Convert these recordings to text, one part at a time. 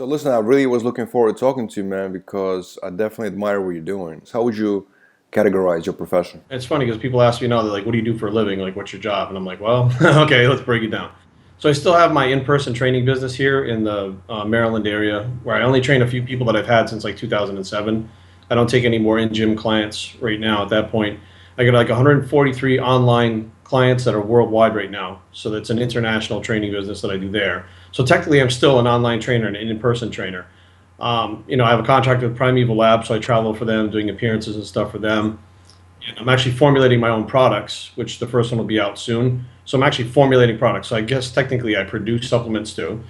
So listen, I really was looking forward to talking to you, man, because I definitely admire what you're doing. So how would you categorize your profession? It's funny because people ask me now, they're like, "What do you do for a living? Like, what's your job?" And I'm like, "Well, okay, let's break it down." So I still have my in-person training business here in the Maryland area, where I only train a few people that I've had since like 2007. I don't take any more in-gym clients right now. At that point, I got like 143 online clients that are worldwide right now. So that's an international training business that I do there. So technically, I'm still an online trainer and an in-person trainer. I have a contract with Primeval Labs, so I travel for them, doing appearances and stuff for them. And I'm actually formulating my own products, which the first one will be out soon. So I'm actually formulating products. So I guess technically I produce supplements too.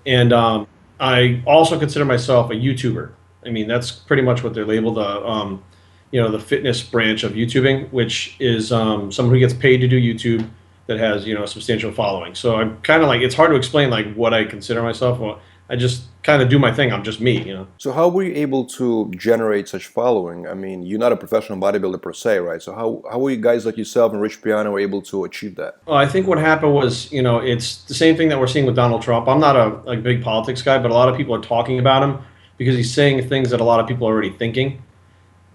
And I also consider myself a YouTuber. I mean, that's pretty much what they're labeled, the fitness branch of YouTubing, which is someone who gets paid to do YouTube that has, a substantial following. So I'm kind of like, it's hard to explain like what I consider myself. Well, I just kind of do my thing. I'm just me. So how were you able to generate such following? I mean, you're not a professional bodybuilder per se, right? So how were you guys like yourself and Rich Piano able to achieve that? Well, I think what happened was, it's the same thing that we're seeing with Donald Trump. I'm not a big politics guy, but a lot of people are talking about him because he's saying things that a lot of people are already thinking.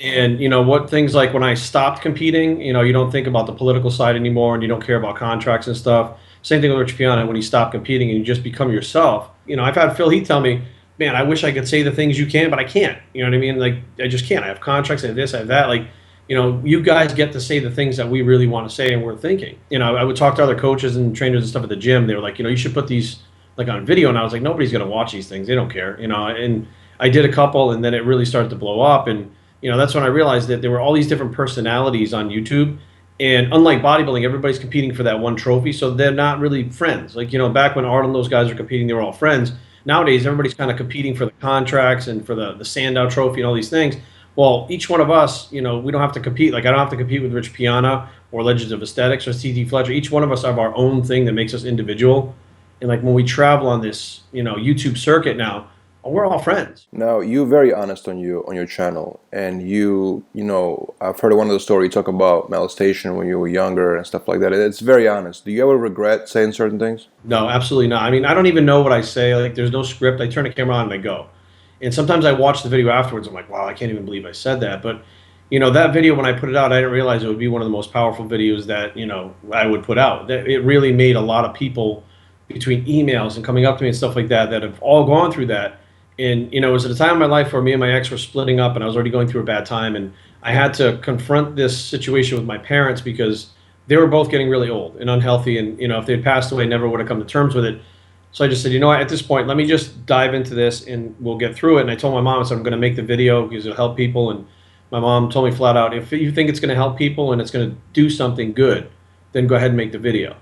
And what things like when I stopped competing, you don't think about the political side anymore, and you don't care about contracts and stuff. Same thing with Rich Piana when he stopped competing and you just become yourself. I've had Phil Heath tell me, man, I wish I could say the things you can, but I can't. You know what I mean? Like I just can't. I have contracts, I have this, I have that. Like, you guys get to say the things that we really want to say and we're thinking. I would talk to other coaches and trainers and stuff at the gym. They were like, you should put these like on video, and I was like, nobody's gonna watch these things. They don't care. And I did a couple, and then it really started to blow up, and that's when I realized that there were all these different personalities on YouTube. And unlike bodybuilding, everybody's competing for that one trophy, so they're not really friends. Like, back when Arnold and those guys were competing, they were all friends. Nowadays, everybody's kind of competing for the contracts and for the Sandow trophy and all these things. Well, each one of us, we don't have to compete. Like, I don't have to compete with Rich Piana or Legends of Aesthetics or CT Fletcher. Each one of us have our own thing that makes us individual. And like when we travel on this, YouTube circuit now, we're all friends. Now, you're very honest on your channel, and I've heard one of the stories you talk about molestation when you were younger and stuff like that. It's very honest. Do you ever regret saying certain things? No, absolutely not. I mean, I don't even know what I say. Like, there's no script. I turn the camera on and I go. And sometimes I watch the video afterwards. I'm like, wow, I can't even believe I said that. But, that video, when I put it out, I didn't realize it would be one of the most powerful videos that, I would put out. It really made a lot of people, between emails and coming up to me and stuff like that have all gone through that. And, it was at a time in my life where me and my ex were splitting up and I was already going through a bad time. And I had to confront this situation with my parents because they were both getting really old and unhealthy. And, if they had passed away, I never would have come to terms with it. So I just said, at this point, let me just dive into this and we'll get through it. And I told my mom, I said, I'm going to make the video because it'll help people. And my mom told me flat out, if you think it's going to help people and it's going to do something good, then go ahead and make the video.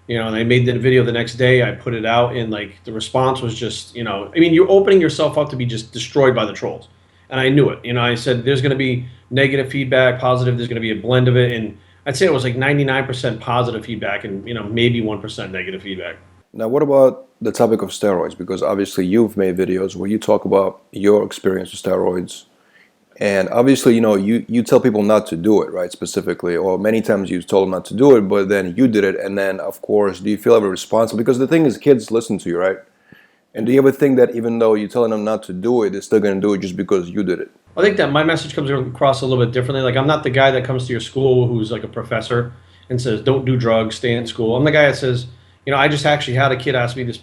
And I made the video the next day. I put it out, and like the response was just, I mean, you're opening yourself up to be just destroyed by the trolls. And I knew it. I said, there's going to be negative feedback, positive. There's going to be a blend of it. And I'd say it was like 99% positive feedback and, maybe 1% negative feedback. Now, what about the topic of steroids? Because obviously you've made videos where you talk about your experience with steroids. And obviously, you tell people not to do it, right, specifically, or many times you've told them not to do it, but then you did it, and then, of course, do you feel ever responsible? Because the thing is, kids listen to you, right? And do you ever think that even though you're telling them not to do it, they're still going to do it just because you did it? I think that my message comes across a little bit differently. Like, I'm not the guy that comes to your school who's like a professor and says, don't do drugs, stay in school. I'm the guy that says, I just actually had a kid ask me this,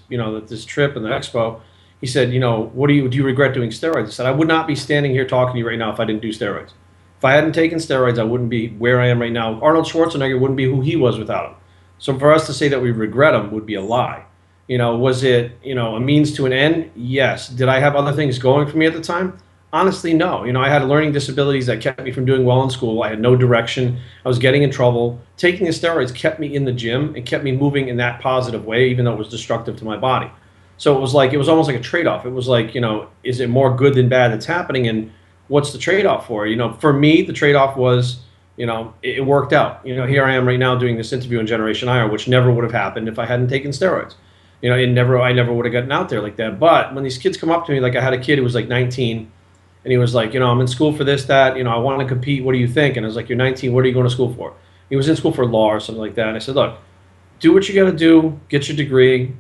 this trip in the expo. He said, do you regret doing steroids? I said, I would not be standing here talking to you right now if I didn't do steroids. If I hadn't taken steroids, I wouldn't be where I am right now. Arnold Schwarzenegger wouldn't be who he was without them. So for us to say that we regret them would be a lie. Was it, a means to an end? Yes. Did I have other things going for me at the time? Honestly, no. I had learning disabilities that kept me from doing well in school. I had no direction. I was getting in trouble. Taking the steroids kept me in the gym and kept me moving in that positive way, even though it was destructive to my body. So it was almost like a trade-off. It was like, is it more good than bad that's happening? And what's the trade-off for? For me, the trade-off was, it worked out. Here I am right now doing this interview in Generation IR, which never would have happened if I hadn't taken steroids. I never would have gotten out there like that. But when these kids come up to me, like I had a kid who was like 19, and he was like, I'm in school for this, that, I want to compete. What do you think? And I was like, you're 19. What are you going to school for? He was in school for law or something like that. And I said, look, do what you got to do, get your degree.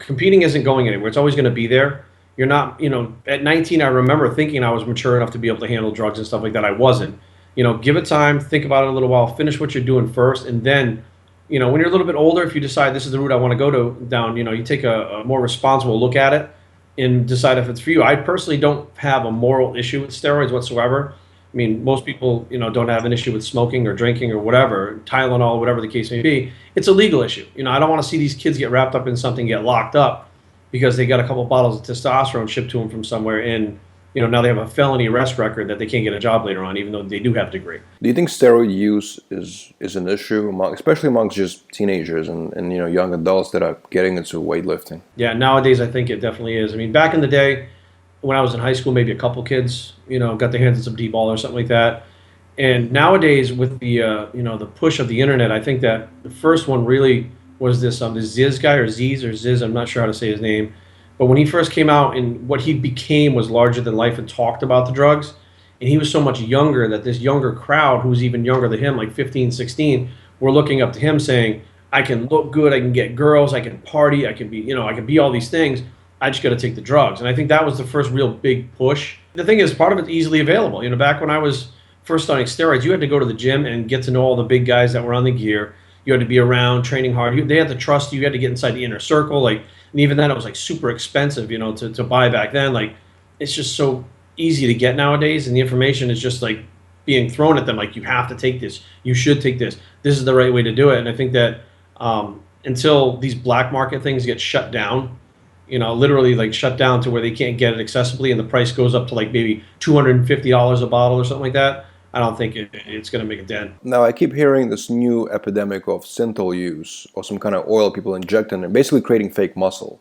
Competing isn't going anywhere. It's always going to be there. You're not, you know, at 19, I remember thinking I was mature enough to be able to handle drugs and stuff like that. I wasn't. You know, give it time, think about it a little while, finish what you're doing first, and then, you know, when you're a little bit older, if you decide this is the route I want to go down, you know, you take a more responsible look at it and decide if it's for you. I personally don't have a moral issue with steroids whatsoever. I mean, most people, you know, don't have an issue with smoking or drinking or whatever, Tylenol, whatever the case may be. It's a legal issue. You know, I don't want to see these kids get wrapped up in something, get locked up because they got a couple bottles of testosterone shipped to them from somewhere, and you know now they have a felony arrest record that they can't get a job later on, even though they do have a degree. Do you think steroid use is an issue especially amongst just teenagers and you know young adults that are getting into weightlifting? Yeah, nowadays I think it definitely is. I mean, back in the day when I was in high school, maybe a couple kids, you know, got their hands on some D-ball or something like that. And nowadays with the you know, the push of the internet, I think that the first one really was this Ziz guy, or Ziz, I'm not sure how to say his name. But when he first came out, and what he became was larger than life and talked about the drugs, and he was so much younger that this younger crowd who was even younger than him, like 15, 16, were looking up to him saying, I can look good, I can get girls, I can party, I can be, you know, I can be all these things. I just got to take the drugs. And I think that was the first real big push. The thing is, part of it's easily available. You know, back when I was first starting steroids, you had to go to the gym and get to know all the big guys that were on the gear. You had to be around, training hard. They had to trust you. You had to get inside the inner circle. Like, and even then, it was like super expensive, you know, to buy back then. Like, it's just so easy to get nowadays, and the information is just like being thrown at them. Like, you have to take this. You should take this. This is the right way to do it. And I think that until these black market things get shut down, you know, literally like shut down to where they can't get it accessibly, and the price goes up to like maybe $250 a bottle or something like that, I don't think it's going to make a dent. Now I keep hearing this new epidemic of synthol use or some kind of oil people injecting and basically creating fake muscle.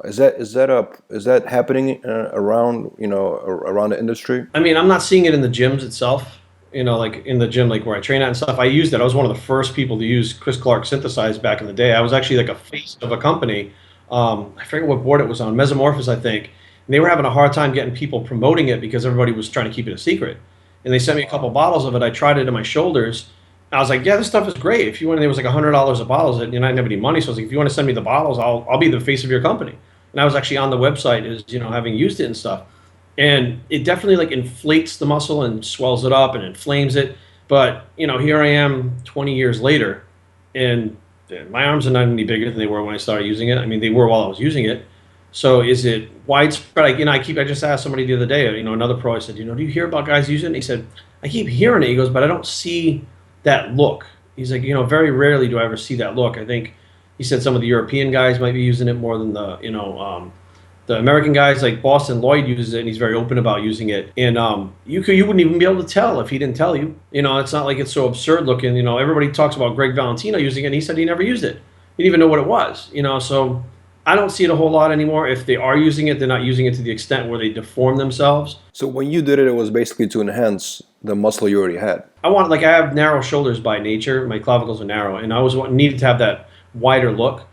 Is that happening around, you know, around the industry? I mean, I'm not seeing it in the gyms itself. You know, like in the gym, like where I train at and stuff. I used it. I was one of the first people to use Chris Clark synthesized back in the day. I was actually like a face of a company. I forget what board it was on, Mesomorphos, I think. And they were having a hard time getting people promoting it because everybody was trying to keep it a secret. And they sent me a couple bottles of it. I tried it in my shoulders. I was like, yeah, this stuff is great. If you want, it was like $100 a bottle. And I didn't have any money, so I was like, if you want to send me the bottles, I'll be the face of your company. And I was actually on the website, as you know, having used it and stuff. And it definitely like inflates the muscle and swells it up and inflames it. But you know, here I am 20 years later, and my arms are not any bigger than they were when I started using it. I mean, they were while I was using it. So is it widespread? You know, I just asked somebody the other day, you know, another pro, I said, you know, do you hear about guys using it? And he said, I keep hearing it. He goes, but I don't see that look. He's like, you know, very rarely do I ever see that look. I think he said some of the European guys might be using it more than the, you know, the American guys. Like Boston Lloyd uses it, and he's very open about using it. And you wouldn't even be able to tell if he didn't tell you. You know, it's not like it's so absurd looking. You know, everybody talks about Greg Valentino using it, and he said he never used it. He didn't even know what it was. You know, so I don't see it a whole lot anymore. If they are using it, they're not using it to the extent where they deform themselves. So when you did it, it was basically to enhance the muscle you already had. I have narrow shoulders by nature. My clavicles are narrow, and I needed to have that wider look.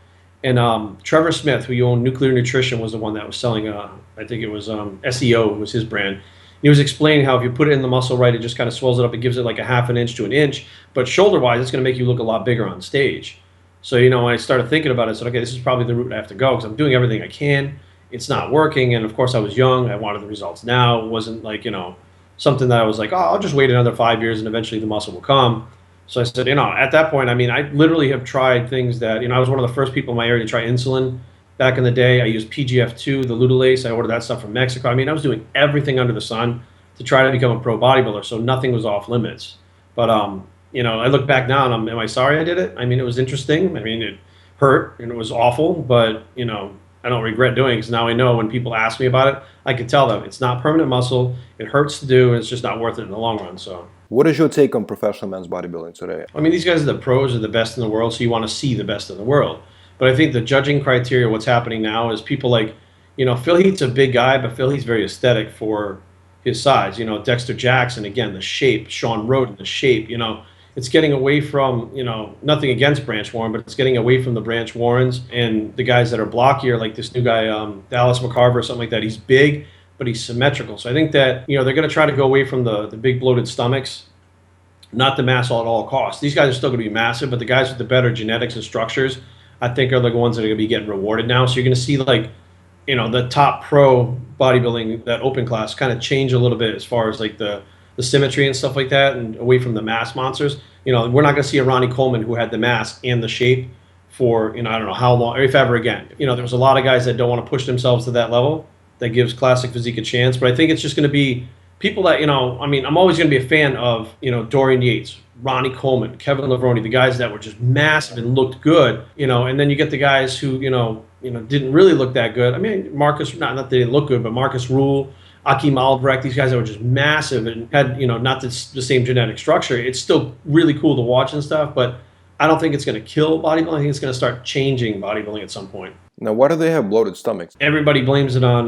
And Trevor Smith, who owned Nuclear Nutrition, was the one that was selling, I think it was SEO was his brand. He was explaining how if you put it in the muscle right, it just kind of swells it up. It gives it like a half an inch to an inch. But shoulder-wise, it's going to make you look a lot bigger on stage. So, you know, when I started thinking about it, I said, okay, this is probably the route I have to go because I'm doing everything I can. It's not working. And, of course, I was young. I wanted the results now. It wasn't like, you know, something that I was like, oh, I'll just wait another 5 years and eventually the muscle will come. So I said, you know, at that point, I mean, I literally have tried things that, you know, I was one of the first people in my area to try insulin back in the day. I used PGF2, the Ludolase. I ordered that stuff from Mexico. I mean, I was doing everything under the sun to try to become a pro bodybuilder. So nothing was off limits. But, you know, I look back now and am I sorry I did it? I mean, it was interesting. I mean, it hurt and it was awful, but, you know, I don't regret doing it because now I know when people ask me about it, I can tell them it's not permanent muscle. It hurts to do, and it's just not worth it in the long run. So, what is your take on professional men's bodybuilding today? I mean, these guys are the pros, are the best in the world, so you want to see the best in the world. But I think the judging criteria, what's happening now is people like, you know, Phil Heath's a big guy, but Phil Heath's very aesthetic for his size. You know, Dexter Jackson, again, the shape. Sean Roden, the shape, you know. It's getting away from, you know, nothing against Branch Warren, but it's getting away from the Branch Warrens and the guys that are blockier, like this new guy, Dallas McCarver or something like that. He's big, but he's symmetrical. So I think that, you know, they're going to try to go away from the big bloated stomachs, not the mass at all costs. These guys are still going to be massive, but the guys with the better genetics and structures, I think, are the ones that are going to be getting rewarded now. So you're going to see like the top pro bodybuilding, that open class kind of changed a little bit as far as like the symmetry and stuff like that, and away from the mass monsters. We're not going to see a Ronnie Coleman who had the mass and the shape for, I don't know how long, if ever again. There was a lot of guys that don't want to push themselves to that level. That gives classic physique a chance, but I think it's just going to be people that, I'm always going to be a fan of, Dorian Yates, Ronnie Coleman, Kevin Levrone, the guys that were just massive and looked good, and then you get the guys who, didn't really look that good. I mean, Marcus, not that they didn't look good, but Marcus Rule, Akeem Albrecht, these guys that were just massive and had, not the same genetic structure. It's still really cool to watch and stuff, but I don't think it's going to kill bodybuilding. I think it's going to start changing bodybuilding at some point. Now, why do they have bloated stomachs? Everybody blames it on,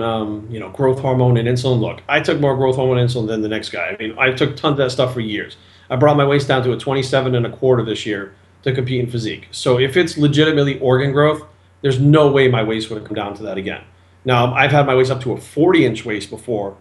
growth hormone and insulin. Look, I took more growth hormone and insulin than the next guy. I mean, I took tons of that stuff for years. I brought my waist down to a 27 and a quarter this year to compete in physique. So if it's legitimately organ growth, there's no way my waist would have come down to that again. Now, I've had my waist up to a 40-inch waist before,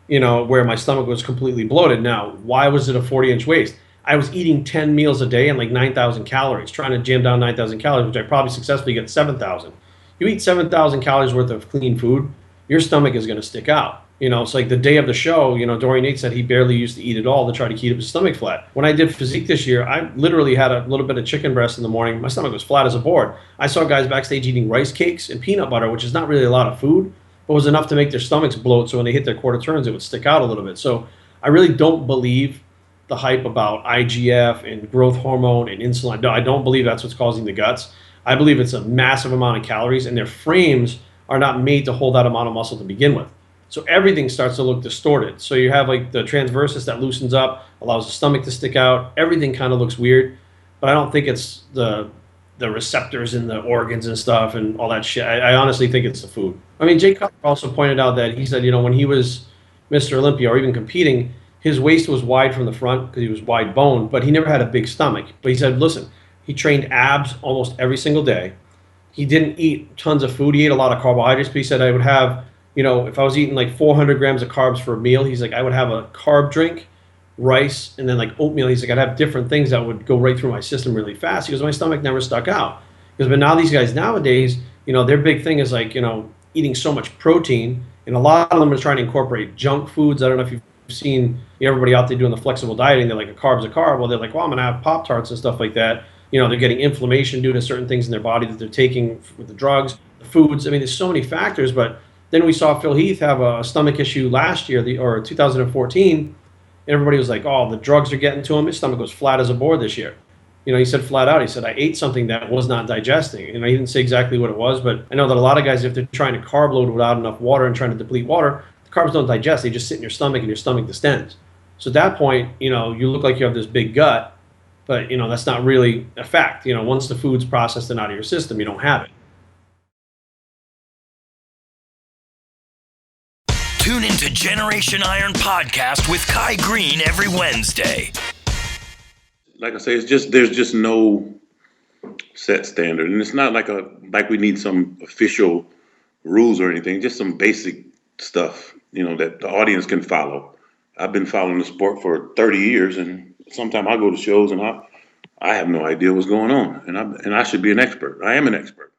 where my stomach was completely bloated. Now, why was it a 40-inch waist? I was eating 10 meals a day and like 9,000 calories, trying to jam down 9,000 calories, which I probably successfully get 7,000. You eat 7,000 calories worth of clean food, your stomach is going to stick out. It's like the day of the show, Dorian Yates said he barely used to eat at all to try to keep his stomach flat. When I did physique this year, I literally had a little bit of chicken breast in the morning. My stomach was flat as a board. I saw guys backstage eating rice cakes and peanut butter, which is not really a lot of food, but was enough to make their stomachs bloat. So when they hit their quarter turns, it would stick out a little bit. So I really don't believe the hype about IGF and growth hormone and insulin. I don't believe that's what's causing the guts. I believe it's a massive amount of calories, and their frames are not made to hold that amount of muscle to begin with. So everything starts to look distorted. So you have like the transversus that loosens up, allows the stomach to stick out. Everything kind of looks weird, but I don't think it's the receptors in the organs and stuff and all that shit. I honestly think it's the food. I mean, Jay Cutler also pointed out that he said, when he was Mr. Olympia or even competing, his waist was wide from the front because he was wide boned, but he never had a big stomach. But he said, listen, he trained abs almost every single day. He didn't eat tons of food. He ate a lot of carbohydrates, but he said I would have, if I was eating like 400 grams of carbs for a meal, he's like, I would have a carb drink, rice, and then like oatmeal. He's like, I'd have different things that would go right through my system really fast. He goes, my stomach never stuck out. He goes, but now these guys nowadays, their big thing is like, eating so much protein, and a lot of them are trying to incorporate junk foods. I don't know if you've seen everybody out there doing the flexible dieting. They're like, a carb's a carb. Well, they're like, well, I'm going to have Pop-Tarts and stuff like that. They're getting inflammation due to certain things in their body that they're taking with the drugs, the foods. I mean, there's so many factors, but then we saw Phil Heath have a stomach issue last year, or 2014, and everybody was like, oh, the drugs are getting to him. His stomach was flat as a board this year. He said flat out, he said, I ate something that was not digesting. He didn't say exactly what it was, but I know that a lot of guys, if they're trying to carb load without enough water and trying to deplete water, the carbs don't digest. They just sit in your stomach and your stomach distends. So at that point, you look like you have this big gut, but, that's not really a fact. Once the food's processed and out of your system, you don't have it. Tune into Generation Iron Podcast with Kai Green every Wednesday. Like I say, there's just no set standard, and it's not like we need some official rules or anything. Just some basic stuff, that the audience can follow. I've been following the sport for 30 years, and sometimes I go to shows and I have no idea what's going on, and I should be an expert. I am an expert.